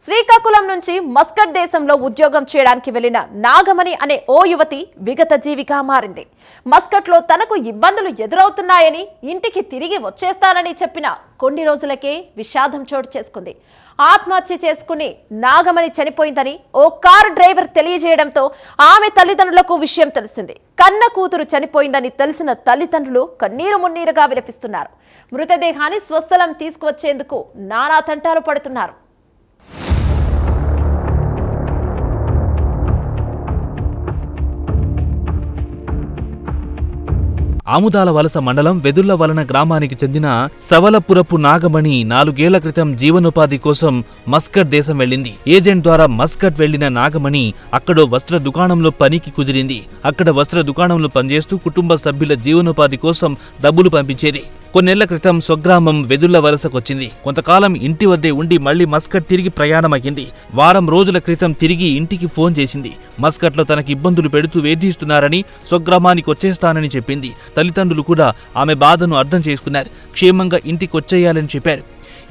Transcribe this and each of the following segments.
శ్రీకాకుళం నుంచి మస్కట్ దేశంలో ఉద్యోగం చేయడానికి వెళ్లిన నాగమణి అనే ఓ యువతి విగత జీవిగా మారింది. మస్కట్లో తనకు ఇబ్బందులు ఎదురవుతున్నాయని ఇంటికి తిరిగి వచ్చేస్తానని చెప్పిన కొన్ని రోజులకే విషాదం చోటు చేసుకుంది. ఆత్మహత్య చేసుకుని నాగమణి చనిపోయిందని ఓ కారు డ్రైవర్ తెలియజేయడంతో ఆమె తల్లిదండ్రులకు విషయం తెలిసింది. కన్న కూతురు చనిపోయిందని తెలిసిన తల్లిదండ్రులు కన్నీరు మున్నీరుగా విలపిస్తున్నారు. మృతదేహాన్ని స్వస్థలం తీసుకువచ్చేందుకు నానా తంటాలు పడుతున్నారు. ఆముదాల వలస మండలం వెదుళ్ల వలన గ్రామానికి చెందిన సవలపురపు నాగమణి 4 ఏళ్ల క్రితం జీవనోపాధి కోసం మస్కట్ దేశం వెళ్లింది. ఏజెంట్ ద్వారా మస్కట్ వెళ్లిన నాగమణి అక్కడో వస్త్ర దుకాణంలో పనికి కుదిరింది. అక్కడ వస్త్ర దుకాణంలో పనిచేస్తూ కుటుంబ సభ్యుల జీవనోపాధి కోసం డబ్బులు పంపించేది. కొన్నేళ్ల క్రితం స్వగ్రామం వెదుళ్ల వలసకొచ్చింది. కొంతకాలం ఇంటి వద్దే ఉండి మళ్లీ మస్కట్ తిరిగి ప్రయాణమయ్యింది. వారం రోజుల క్రితం తిరిగి ఇంటికి ఫోన్ చేసింది. మస్కట్లో తనకి ఇబ్బందులు పెడుతూ వేధిస్తున్నారని, స్వగ్రామానికి వచ్చేస్తానని చెప్పింది. తల్లిదండ్రులు కూడా ఆమె బాధను అర్థం చేసుకున్నారు. క్షేమంగా ఇంటికి వచ్చేయాలని చెప్పారు.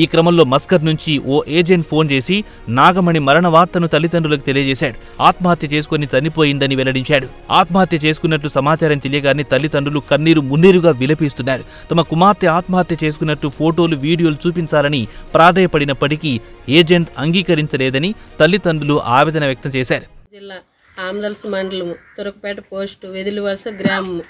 ఈ క్రమంలో మస్కట్ నుంచి ఓ ఏజెంట్ ఫోన్ చేసి నాగమణి మరణ వార్తను తల్లిదండ్రులకు తెలియజేశాడు. ఆత్మహత్య చేసుకుని చనిపోయిందని వెల్లడించాడు. ఆత్మహత్య చేసుకున్నట్లు సమాచారం తెలియగానే తల్లిదండ్రులు కన్నీరు మున్నీరుగా విలపిస్తున్నారు. తమ కుమార్తె ఆత్మహత్య చేసుకున్నట్టు ఫోటోలు, వీడియోలు చూపించాలని ప్రాధేయపడినప్పటికీ ఏజెంట్ అంగీకరించలేదని తల్లిదండ్రులు ఆవేదన వ్యక్తం చేశారు. జిల్లా ఆమదల్స్ మండలం తురకపేట పోస్టు వెదులు వలస గ్రామం.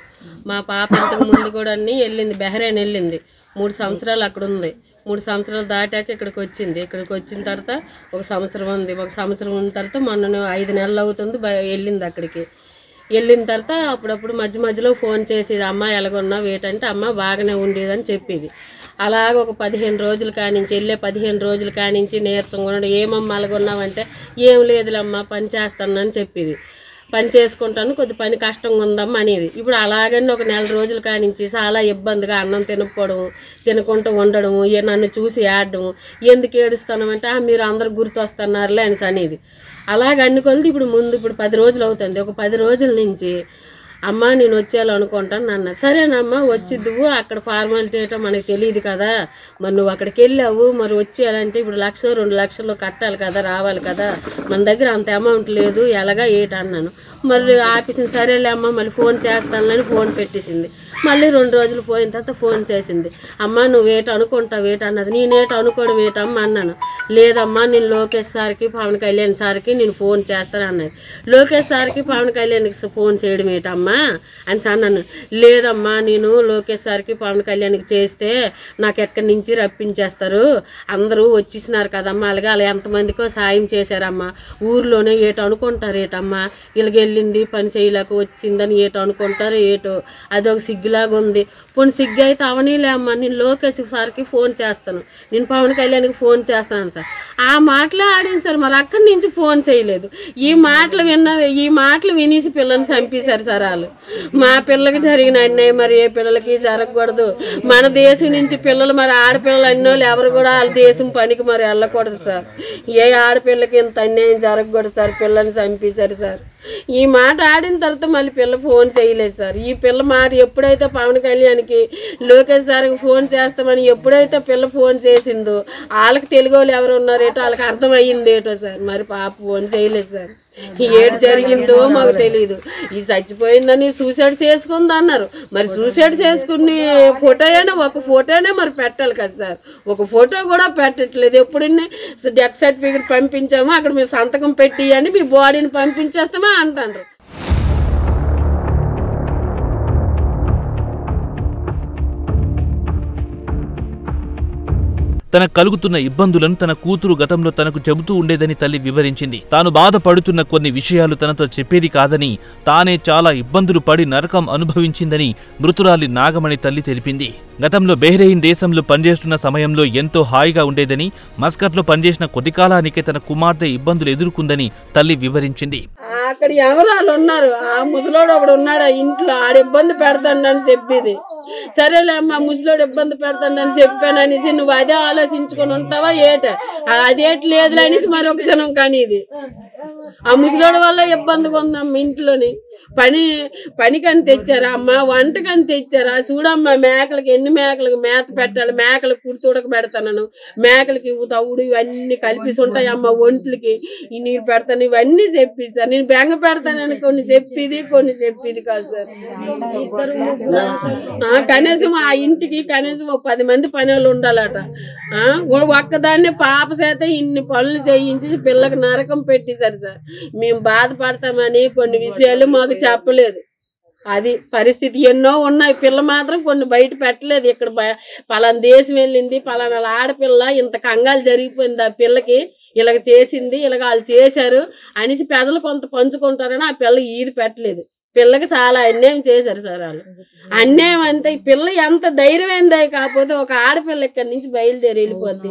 మా పాప ఇంతకు ముందు కూడా వెళ్ళింది, బెహ్రెయిన్ వెళ్ళింది. 3 సంవత్సరాలు అక్కడ ఉంది. 3 సంవత్సరాలు దాటాక ఇక్కడికి వచ్చింది. ఇక్కడికి వచ్చిన తర్వాత 1 సంవత్సరం ఉంది. 1 సంవత్సరం ఉన్న తర్వాత మొన్న 5 నెలలు అవుతుంది వెళ్ళింది. అక్కడికి వెళ్ళిన తర్వాత అప్పుడప్పుడు మధ్య మధ్యలో ఫోన్ చేసేది, అమ్మ ఎలాగొన్నావు ఏంటంటే అమ్మ బాగానే ఉండేదని చెప్పేది. అలాగ ఒక 15 రోజులు కానించి వెళ్ళే 15 రోజులు కానించి నీరసంగా ఉన్నాడు. ఏమమ్మా అలాగొన్నావంటే ఏం లేదులమ్మా పని చేస్తానని చెప్పేది. పని చేసుకుంటాను, కొద్ది పని కష్టంగా ఉందమ్మా అనేది. ఇప్పుడు అలాగని ఒక 1 నెల రోజులు కానించి చాలా ఇబ్బందిగా అన్నం తినకపోవడము, తినకుండా ఉండడము, నన్ను చూసి ఏడము, ఎందుకు ఏడుస్తానంటే మీరు అందరు గుర్తొస్తున్నారులే అనేసి అనేది. అలాగ అన్నికొలది ఇప్పుడు 10 రోజులు అవుతుంది. ఒక 10 రోజుల నుంచి అమ్మ నేను వచ్చేయాలనుకుంటాను అన్న. సరేనమ్మా వచ్చిద్దువు, అక్కడ ఫార్మాలిటీ ఏంటో మనకు తెలియదు కదా, మరి నువ్వు అక్కడికి వెళ్ళావు, మరి వచ్చేయాలంటే ఇప్పుడు 1 2 లక్షలు కట్టాలి కదా, రావాలి కదా, మన దగ్గర అంత అమౌంట్ లేదు, ఎలాగా ఏటన్నాను. మరి ఆఫీస్ని సరేలే అమ్మ మళ్ళీ ఫోన్ చేస్తానని ఫోన్ పెట్టేసింది. మళ్ళీ 2 రోజులు పోయిన తర్వాత ఫోన్ చేసింది. అమ్మ నువ్వేట అనుకుంటావు ఏటన్నది. నేనేట అనుకోవడం ఏటమ్మా అన్నాను. లేదమ్మా నేను లోకేష్ సార్కి పవన్ కళ్యాణ్ సార్కి నేను ఫోన్ చేస్తాను అన్నది. లోకేష్ సార్కి పవన్ కళ్యాణ్కి ఫోన్ చేయడం ఏటమ్మా అని అన్నాను. లేదమ్మా నేను లోకేష్ సార్కి పవన్ కళ్యాణ్కి చేస్తే నాకు ఎక్కడి నుంచి రప్పించేస్తారు, అందరూ వచ్చేసినారు కదమ్మా, అలాగే అలా ఎంతమందికో సాయం చేశారమ్మా, ఊర్లోనే ఏటో అనుకుంటారు ఏటమ్మా, వీళ్ళకి వెళ్ళింది పని చేయలేక వచ్చిందని ఏటో అనుకుంటారు ఏటో, అదొక సిగ్గులాగా ఉంది. పోనీ సిగ్గు అయితే అవనీలే అమ్మా, నేను లోకేష్ సార్కి ఫోన్ చేస్తాను, నేను పవన్ కళ్యాణ్కి ఫోన్ చేస్తాను సార్. ఆ మాటలు ఆడింది సార్. మరి అక్కడి నుంచి ఫోన్ చేయలేదు. ఈ మాటలు వినేసి పిల్లల్ని చంపేశారు సార్ వాళ్ళు. మా పిల్లకి జరిగిన అన్యాయం మరి ఏ పిల్లలకి జరగకూడదు. మన దేశం నుంచి పిల్లలు మరి ఆడపిల్లలు అన్నోళ్ళు ఎవరు కూడా వాళ్ళ దేశం పనికి మరి వెళ్ళకూడదు సార్. ఏ ఆడపిల్లకి ఇంత అన్యాయం జరగకూడదు సార్. పిల్లల్ని చంపేశారు సార్. ఈ మాట ఆడిన తర్వాత మళ్ళీ పిల్ల ఫోన్ చేయలేదు సార్. ఈ పిల్ల మాట ఎప్పుడైతే పవన్ కళ్యాణ్కి లోకేష్ సార్కి ఫోన్ చేస్తామని ఎప్పుడైతే పిల్ల ఫోన్ చేసిందో వాళ్ళకి తెలుగు వాళ్ళు ఎవరు ఉన్నారేటో వాళ్ళకి అర్థమయ్యింది ఏటో సార్. మరి పాప ఫోన్ చేయలేదు సార్. ఏడు జరిగిందో మాకు తెలియదు. ఈ చచ్చిపోయిందని సూసైడ్ చేసుకుంది అన్నారు. మరి సూసైడ్ చేసుకుని ఒక ఫోటోనే మరి పెట్టాలి కదా సార్. ఒక ఫోటో కూడా పెట్టట్లేదు. ఎప్పుడన్నా డెత్ సర్టిఫికేట్ పంపించామో అక్కడ మీరు సంతకం పెట్టి అని మీ బాడీని పంపించేస్తామా అంటారు. తనకు కలుగుతున్న ఇబ్బందులను తన కూతురు గతంలో తనకు చెబుతూ ఉండేదని తల్లి వివరించింది. తాను బాధపడుతున్న కొన్ని విషయాలు తనతో చెప్పేది కాదని, తానే చాలా ఇబ్బందులు పడి నరకం అనుభవించిందని మృతురాలి నాగమణి తల్లి తెలిపింది. గతంలో బెహ్రెయిన్ దేశంలో పనిచేస్తున్న సమయంలో ఎంతో హాయిగా ఉండేదని, మస్కట్లో పనిచేసిన కొద్ది కాలానికే తన కుమార్తె ఇబ్బందులు ఎదుర్కొందని తల్లి వివరించింది. అక్కడ ఎవరాలు ఉన్నారు, ఆ ముసలోడు ఒకడు ఉన్నాడు ఇంట్లో, ఆడ ఇబ్బంది పెడతాడని చెప్పింది. సరేలే అమ్మ ముసలోడు ఇబ్బంది పెడతాడని చెప్పాననేసి నువ్వు అదే ఆలోచించుకొని ఉంటావా ఏట, అదేటి లేదు అనేసి మరొక క్షణం కానీ ఇది ఆ ముసలోడి వల్ల ఇబ్బందిగా ఉందమ్మా. ఇంట్లోని పనికని తెచ్చారా అమ్మ, వంటకని తెచ్చారా? చూడమ్మా, మేకలకి ఎన్ని మేకలకు మేత పెట్టాలి, మేకలకు కుర్తుడక పెడతాను, మేకలకి తవుడు ఇవన్నీ కలిపిసి ఉంటాయి అమ్మ. ఒంట్లకి ఈ నీరు పెడతాను, ఇవన్నీ చెప్పిస్తాను. నేను బెంగ పెడతానని కొన్ని చెప్పేది కాదు సార్. కనీసం ఆ ఇంటికి కనీసం 10 మంది పని వాళ్ళు ఉండాలట. ఒక్కదాన్ని పాప చేత ఇన్ని పనులు చేయించి పిల్లకి నరకం పెట్టేశారు సార్. మేము బాధపడతామని కొన్ని విషయాలు మాకు చెప్పలేదు. అది పరిస్థితి ఎన్నో ఉన్నాయి. పిల్ల మాత్రం కొన్ని బయట పెట్టలేదు. ఇక్కడ పలానా దేశం వెళ్ళింది, పలానా ఆడపిల్ల ఇంత కంగాలు జరిగిపోయింది, ఆ పిల్లకి ఇలాగ చేసింది, ఇలాగ వాళ్ళు చేశారు అనేసి ప్రజలు కొంత పంచుకుంటారని ఆ పిల్ల ఈది పెట్టలేదు. పిల్లకి చాలా అన్యాయం చేశారు సార్ వాళ్ళు. అన్యాయం అంతే. ఈ పిల్ల ఎంత ధైర్యమైందే, కాకపోతే ఒక ఆడపిల్ల ఇక్కడి నుంచి బయలుదేరి వెళ్ళిపోద్ది.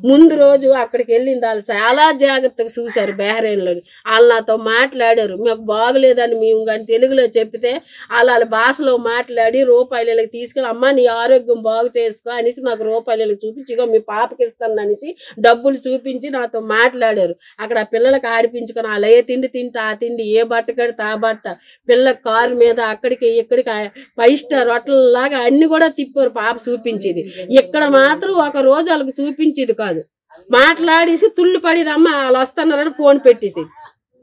ముందు రోజు అక్కడికి వెళ్ళింది, వాళ్ళు చాలా జాగ్రత్తగా చూశారు. బహ్రెయిన్లో వాళ్ళు నాతో మాట్లాడారు. మాకు బాగలేదని మేము కానీ తెలుగులో చెప్తే వాళ్ళ భాషలో మాట్లాడి రూపాయలకి తీసుకెళ్ళి, అమ్మ నీ ఆరోగ్యం బాగు చేసుకో అనేసి నాకు రూపాయలు చూపించిగో మీ పాపకి ఇస్తాను అనేసి డబ్బులు చూపించి నాతో మాట్లాడారు. అక్కడ ఆ పిల్లలకి ఆడిపించుకొని వాళ్ళు ఏ తిండి తింటే ఆ తిండి, ఏ బట్ట కడితే ఆ బట్ట, పిల్ల కారు మీద అక్కడికి ఇక్కడికి 5 స్టార్ హోటల్లాగా అన్ని కూడా తిప్పారు. పాప చూపించేది. ఇక్కడ మాత్రం ఒక రోజు వాళ్ళకి చూపించేది కాదు. మాట్లాడేసి తుళ్ళు పడిదమ్మా వాళ్ళు వస్తున్నారని ఫోన్ పెట్టేసి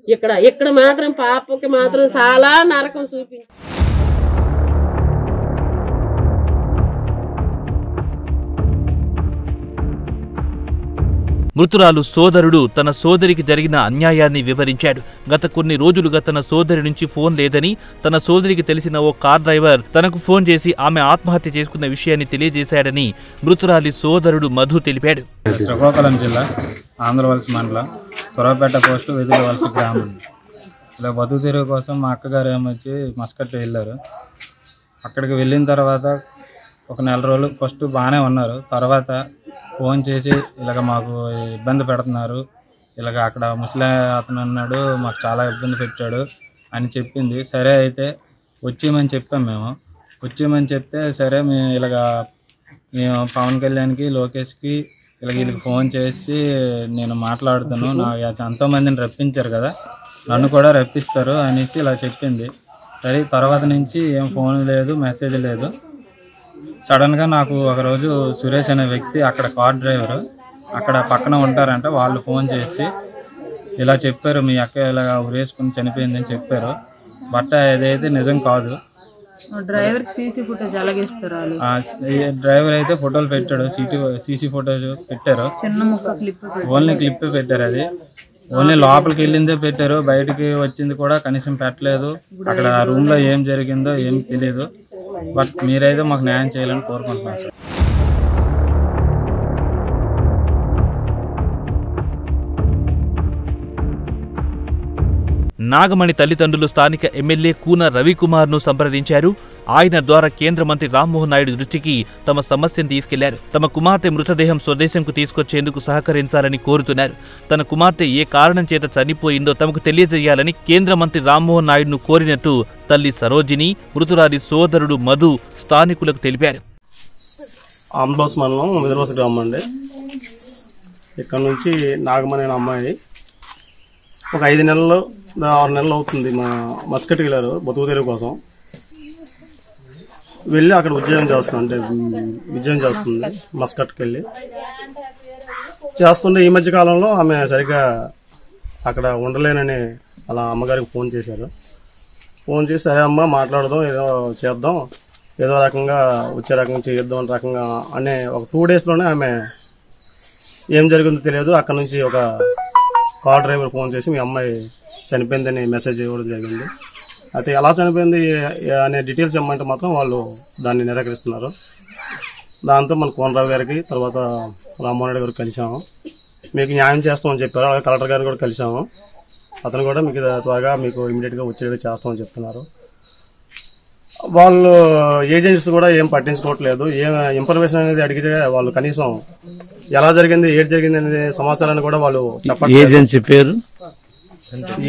ఇక్కడ మాత్రం పాపకి మాత్రం చాలా నరకం చూపించి. మృతురాలు సోదరుడు తన సోదరికి జరిగిన అన్యాయాన్ని వివరించాడు. గత కొన్ని రోజులుగా తన సోదరి నుంచి ఫోన్ లేదని తన సోదరికి తెలిసిన ఓ కార్ డ్రైవర్ తనకు ఫోన్ చేసి ఆమె ఆత్మహత్య చేసుకున్న విషయాన్ని తెలియజేశాడని మృతురాలి సోదరుడు మధు తెలిపాడు. శ్రీకాకుళం జిల్లా ఆంధ్రవలస మండలం సొరపేట పోస్టు వెదులవలస గ్రామం. ఇలా బతుకు తెరువు కోసం మా అక్కగారు ఏమొచ్చి మస్కట్ వెళ్ళారు. అక్కడికి వెళ్ళిన తర్వాత ఒక నెల రోజులు ఫస్ట్ బాగానే ఉన్నారు. తర్వాత ఫోన్ చేసి ఇలాగ మాకు ఇబ్బంది పెడుతున్నారు, ఇలాగ అక్కడ ముసలి అతను ఉన్నాడు, మాకు చాలా ఇబ్బంది పెట్టాడు అని చెప్పింది. సరే అయితే వచ్చేయమని చెప్పాం. వచ్చేయమని చెప్తే సరే మేము పవన్ కళ్యాణ్కి, లోకేష్కి వీళ్ళకి ఫోన్ చేసి నేను మాట్లాడుతాను, ఎంతోమందిని రప్పించారు కదా, నన్ను కూడా రప్పిస్తారు అనేసి ఇలా చెప్పింది. సరే తర్వాత నుంచి ఏం ఫోన్ లేదు, మెసేజ్ లేదు. సడన్గా నాకు ఒకరోజు సురేష్ అనే వ్యక్తి, అక్కడ కార్ డ్రైవరు, అక్కడ పక్కన ఉంటారంట, వాళ్ళు ఫోన్ చేసి ఇలా చెప్పారు, మీ అక్క ఇలా ఉరేసుకుని చనిపోయిందని చెప్పారు. బట్ అదైతే నిజం కాదు. డ్రైవర్ సీసీ ఫుటేజ్ అలాగేస్తారు. డ్రైవర్ అయితే ఫోటోలు పెట్టాడు, సీసీ ఫోటోస్ పెట్టారు, చిన్న ముక్క క్లిప్, ఓన్లీ క్లిప్ పెట్టారు. అది ఓన్లీ లోపలికి వెళ్ళిందే పెట్టారు, బయటికి వచ్చింది కూడా కనీసం పెట్టలేదు. అక్కడ రూమ్లో ఏం జరిగిందో ఏం తెలియదు. బట్ మీరైతే మాకు న్యాయం చేయాలని కోరుకుంటున్నాను సార్. నాగమణి తల్లిదండ్రులు స్థానిక ఎమ్మెల్యే కూన రవికుమార్ను సంప్రదించారు. ఆయన ద్వారా కేంద్ర మంత్రి రామ్మోహన్ నాయుడు దృష్టికి తమ సమస్యను తీసుకెళ్లారు. తమ కుమార్తె మృతదేహం స్వదేశంకు తీసుకొచ్చేందుకు సహకరించాలని కోరుతున్నారు. తన కుమార్తె ఏ కారణం చేత చనిపోయిందో తమకు తెలియజేయాలని కేంద్ర మంత్రి రామ్మోహన్ నాయుడును కోరినట్టు తల్లి సరోజిని, మృతురాలి సోదరుడు మధు స్థానికులకు తెలిపారు. ఆంధ్రవలస మండలం వెదులవలస గ్రామం అండి. ఇక్కడ నుంచి నాగమణి అనే అమ్మాయి ఒక 5 నెలలు 6 నెలలు అవుతుంది మా మస్కట్కి వెళ్ళారు బతుకు తెరువు కోసం. వెళ్ళి అక్కడ ఉద్యోగం చేస్తుంది మస్కట్కి వెళ్ళి చేస్తుంటే ఈ మధ్య కాలంలో ఆమె సరిగ్గా అక్కడ ఉండలేనని అలా అమ్మగారికి ఫోన్ చేశారు. ఫోన్ చేసి సరే అమ్మ మాట్లాడదాం, ఏదో చేద్దాం, ఏదో రకంగా వచ్చే రకంగా చేద్దాం అనే రకంగా అనే ఒక 2 డేస్లోనే ఆమె ఏం జరిగిందో తెలియదు. అక్కడ నుంచి ఒక కార్ డ్రైవర్ ఫోన్ చేసి మీ అమ్మాయి చనిపోయిందని మెసేజ్ ఇవ్వడం జరిగింది. అయితే ఎలా చనిపోయింది అనే డీటెయిల్స్ ఇవ్వమంటే మాత్రం వాళ్ళు దాన్ని నిరాకరిస్తున్నారు. దాంతో మన కోనరావు గారికి, తర్వాత రామ్మోహన్ రెడ్డి గారికి కలిసాము. మీకు న్యాయం చేస్తామని చెప్పారు. అలాగే కలెక్టర్ గారిని కూడా కలిసాము. అతను కూడా మీకు త్వరగా మీకు ఇమీడియట్గా వచ్చేది చేస్తామని చెప్తున్నారు. వాళ్ళు ఏజెంట్స్ కూడా ఏం పట్టించుకోవట్లేదు. ఏం ఇన్ఫర్మేషన్ అనేది అడిగితే వాళ్ళు కనీసం ఎలా జరిగింది, ఏది జరిగింది అనే సమాచారాన్ని కూడా వాళ్ళు చెప్పట్లేదు. ఏజెన్సీ పేరు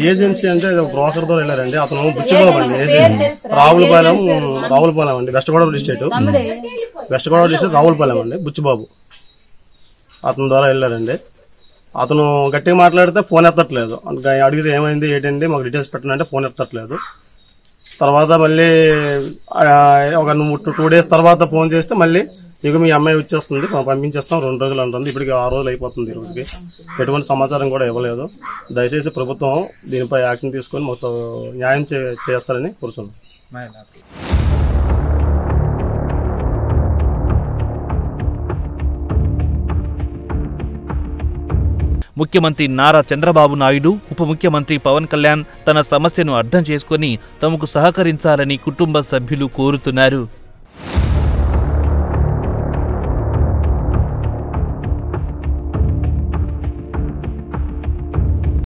ఏజెన్సీ అంటే బ్రోకర్ తో వెళ్ళారండి. అతను బుచ్చిబాబు అండి, ఏజెన్సీ రావులపాలెం అండి, వెస్ట్ గోదావరి డిస్ట్రిక్ట్ రావులపాలెం అండి. బుచ్చిబాబు అతని ద్వారా వెళ్ళారండి. అతను గట్టిగా మాట్లాడితే ఫోన్ ఎత్తట్లేదు. అడిగితే ఏమైంది ఏంటండి మాకు డీటెయిల్స్ పెట్టనంటే ఫోన్ ఎత్తట్లేదు. తర్వాత మళ్ళీ ఒక 2 days తర్వాత ఫోన్ చేస్తే మళ్ళీ ఇక మీ అమ్మాయి వచ్చేస్తుంది పంపించేస్తాం 2 రోజులు అంటుంది. ఇప్పటికి 6 రోజులు అయిపోతుంది. ఈ రోజుకి ఎటువంటి సమాచారం కూడా ఇవ్వలేదు. దయచేసి ప్రభుత్వం దీనిపై యాక్షన్ తీసుకొని మొత్తం న్యాయం చేస్తారని కోరుతున్నాం. ముఖ్యమంత్రి నారా చంద్రబాబు నాయుడు, ఉప ముఖ్యమంత్రి పవన్ కళ్యాణ్ తన సమస్యను అర్థం చేసుకుని తమకు సహకరించాలని కుటుంబ సభ్యులు కోరుతున్నారు.